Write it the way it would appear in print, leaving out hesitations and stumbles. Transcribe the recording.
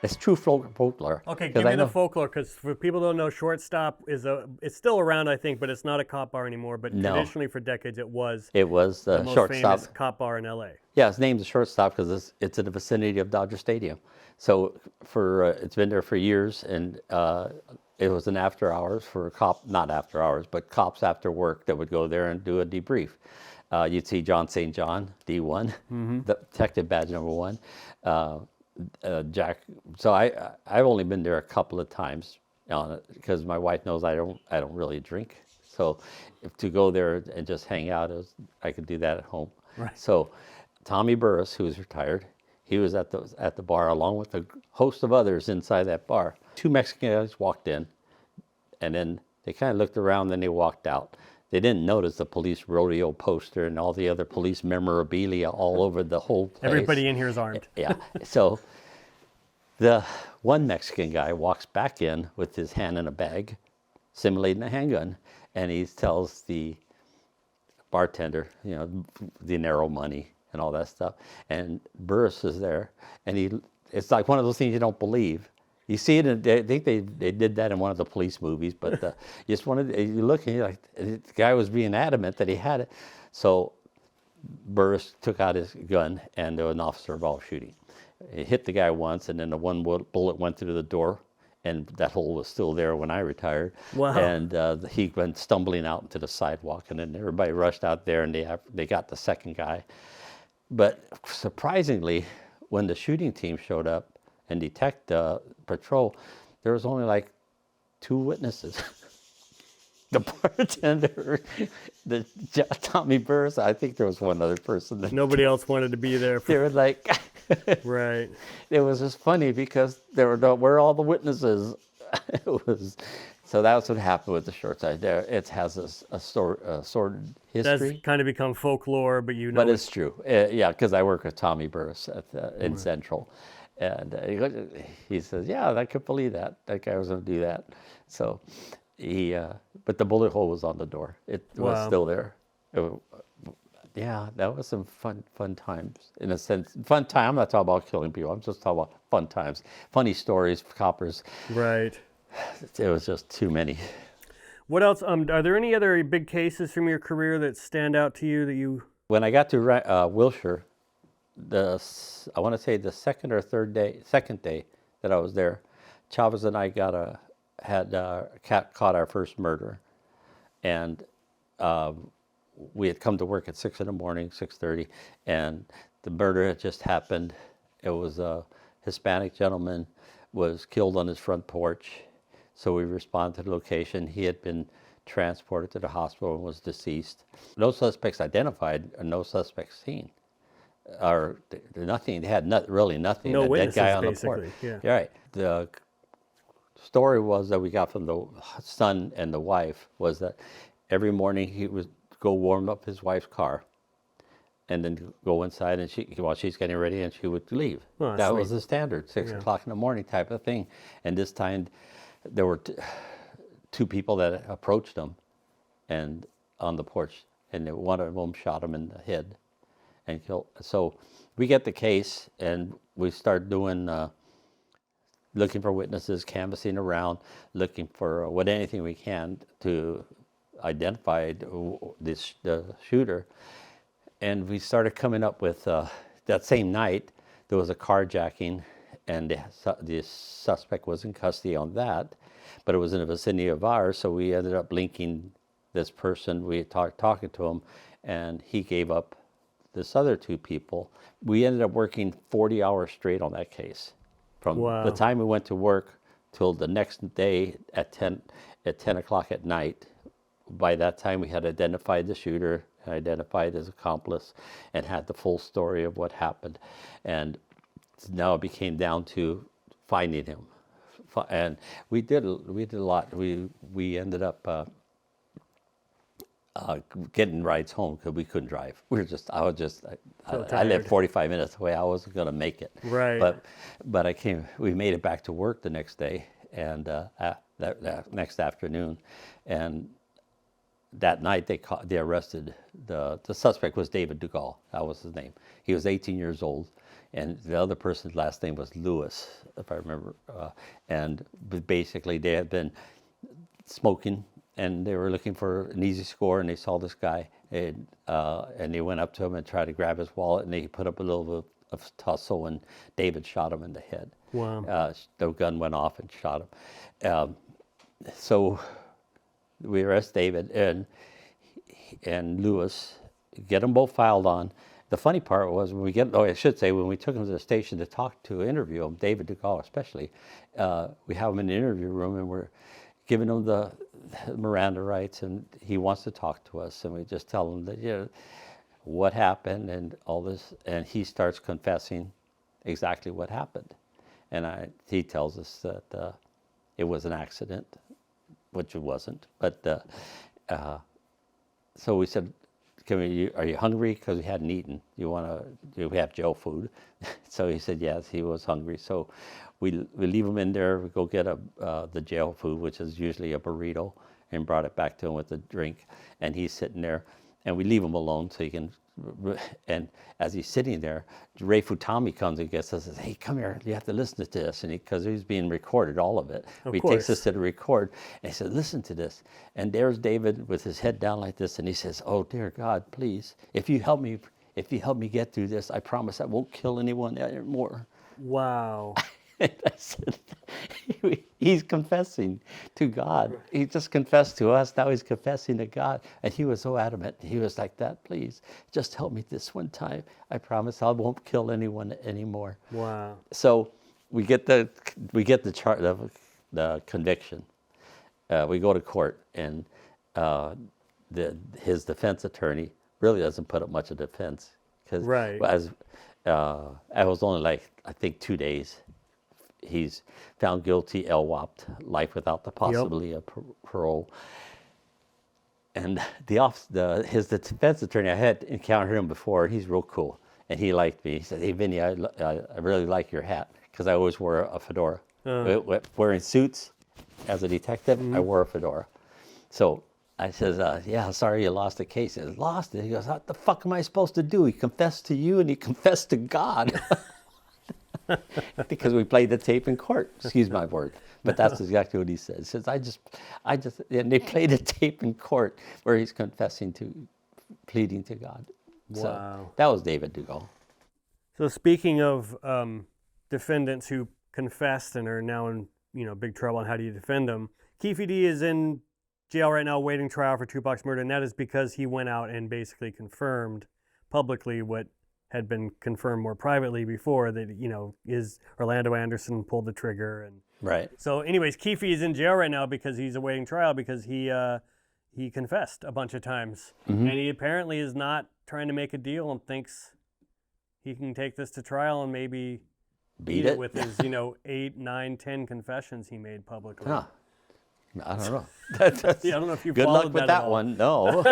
It's true folklore. Okay, 'Cause give I me the know- folklore, because for people who don't know, Shortstop it's still around, I think, but it's not a cop bar anymore. But No. traditionally, for decades, it was It was the the most Shortstop. famous cop bar in LA. Yeah, it's named the Shortstop because it's in the vicinity of Dodger Stadium. So it's been there for years, and it was an after hours for not after hours, but cops after work that would go there and do a debrief. You'd see John St. John, D1, the detective badge number 1. Jack. So I've only been there a couple of times because my wife knows I don't really drink. So to go there and just hang out, I could do that at home. Right. So Tommy Burris, who's retired, he was at the bar along with a host of others inside that bar. 2 Mexican guys walked in, and then they kind of looked around, then they walked out. They didn't notice the police rodeo poster and all the other police memorabilia all over the whole place. Everybody in here is armed. Yeah. So the one Mexican guy walks back in with his hand in a bag, simulating a handgun, and he tells the bartender, dinero money and all that stuff. And Burris is there, and it's like one of those things you don't believe. You see it, I think they did that in one of the police movies, but you look and you're like, the guy was being adamant that he had it. So Burris took out his gun, and there was an officer involved shooting. It hit the guy once, and then the one bullet went through the door, and that hole was still there when I retired. Wow. And he went stumbling out into the sidewalk, and then everybody rushed out there, and they got the second guy. But surprisingly, when the shooting team showed up and patrol, there was only like 2 witnesses. The bartender, Tommy Burris, I think there was one other person. Nobody else wanted to be there. They were like, right. It was just funny because where are all the witnesses? So that's what happened with the short side there. It has a sordid history. That's kind of become folklore, but But it's true. Yeah, because I work with Tommy Burris in Central. And he says, yeah, I could believe that. That guy was going to do that. So but the bullet hole was on the door. It was still there. Yeah, that was some fun times. In a sense, fun time. I'm not talking about killing people. I'm just talking about fun times. Funny stories, coppers. Right. It was just too many. What else? Are there any other big cases from your career that stand out to you that you... When I got to Wilshire, I want to say the second day that I was there, Chavez and I caught our first murder, and we had come to work at 6 in the morning, 6:30, and the murder had just happened. It was a Hispanic gentleman was killed on his front porch, so we responded to the location. He had been transported to the hospital and was deceased. No suspects identified, and no suspects seen. Or nothing. They had really nothing. No witnesses, dead guy on basically. The porch. Yeah. Right. The story was that we got from the son and the wife was that every morning he would go warm up his wife's car, and then go inside, and while she's getting ready, and she would leave. Oh, that sweet. was the standard 6 o'clock in the morning type of thing. And this time, there were 2 people that approached him, and on the porch, and one of them shot him in the head and killed. So we get the case, and we start doing looking for witnesses, canvassing around, looking for anything we can to identify the shooter. And we started coming up with that same night there was a carjacking, and the suspect was in custody on that, but it was in the vicinity of ours. So we ended up linking this person. We talking to him, and he gave up this other 2 people. We ended up working 40 hours straight on that case, from the time we went to work till the next day at 10 o'clock at night. By that time, we had identified the shooter, identified his accomplice, and had the full story of what happened. And now it became down to finding him. And we did a lot. We ended up getting rides home because we couldn't drive. I lived 45 minutes away. I wasn't going to make it. Right. But we made it back to work the next day, and that next afternoon, and that night they arrested the suspect was David Dugal. That was his name. He was 18 years old, and the other person's last name was Lewis, if I remember. Basically, they had been smoking, and they were looking for an easy score, and they saw this guy, and they went up to him and tried to grab his wallet, and they put up a little bit of tussle, and David shot him in the head. Wow. The gun went off and shot him. So we arrest David and Lewis, get them both filed on. The funny part was when we when we took him to the station to interview him, David Dugall especially, we have him in the interview room, and we're giving him the Miranda rights, and he wants to talk to us, and we just tell him that, what happened and all this, and he starts confessing exactly what happened. And he tells us that it was an accident, which it wasn't. But so we said, are you hungry? Because we hadn't eaten. Do we have jail food? So he said yes, he was hungry. So we leave him in there. We go get the jail food, which is usually a burrito, and brought it back to him with a drink. And he's sitting there, and we leave him alone so he can. And as he's sitting there, Ray Futami comes and gets us and says, "Hey, come here, you have to listen to this." And because he's being recorded, all of it. He takes us to the record, and he says, "Listen to this." And there's David with his head down like this, and he says, "Oh, dear God, please, if you help me get through this, I promise I won't kill anyone anymore." Wow. And I said, he's confessing to God. He just confessed to us. Now he's confessing to God. And he was so adamant. He was like that, "Please, just help me this one time. I promise I won't kill anyone anymore." Wow. So we get the conviction. We go to court, and his defense attorney really doesn't put up much of defense. Because Right. I was only I think 2 days. He's found guilty, LWOP'd, life without the possibility of parole. And his defense attorney, I had encountered him before, and he's real cool. And he liked me. He said, "Hey, Vinnie, I really like your hat," because I always wore a fedora. Wearing suits as a detective, I wore a fedora. So I says, "Yeah, sorry you lost the case." He says, "Lost it?" He goes, "What the fuck am I supposed to do? He confessed to you, and he confessed to God." Because we played the tape in court. Excuse my word, but that's exactly what he said. He says, and they played a tape in court where he's pleading to God. Wow. So that was David Dugall. So speaking of defendants who confessed and are now in big trouble, and how do you defend them? Keefe D is in jail right now awaiting trial for Tupac's murder, and that is because he went out and basically confirmed publicly what had been confirmed more privately before, that is Orlando Anderson pulled the trigger. And right. So anyways, Keefe is in jail right now because he's awaiting trial because he confessed a bunch of times. Mm-hmm. And he apparently is not trying to make a deal and thinks he can take this to trial and maybe beat it with his 8, 9, 10 confessions he made publicly. Huh. I don't know. I don't know if you Good followed luck with that at that all. one. No.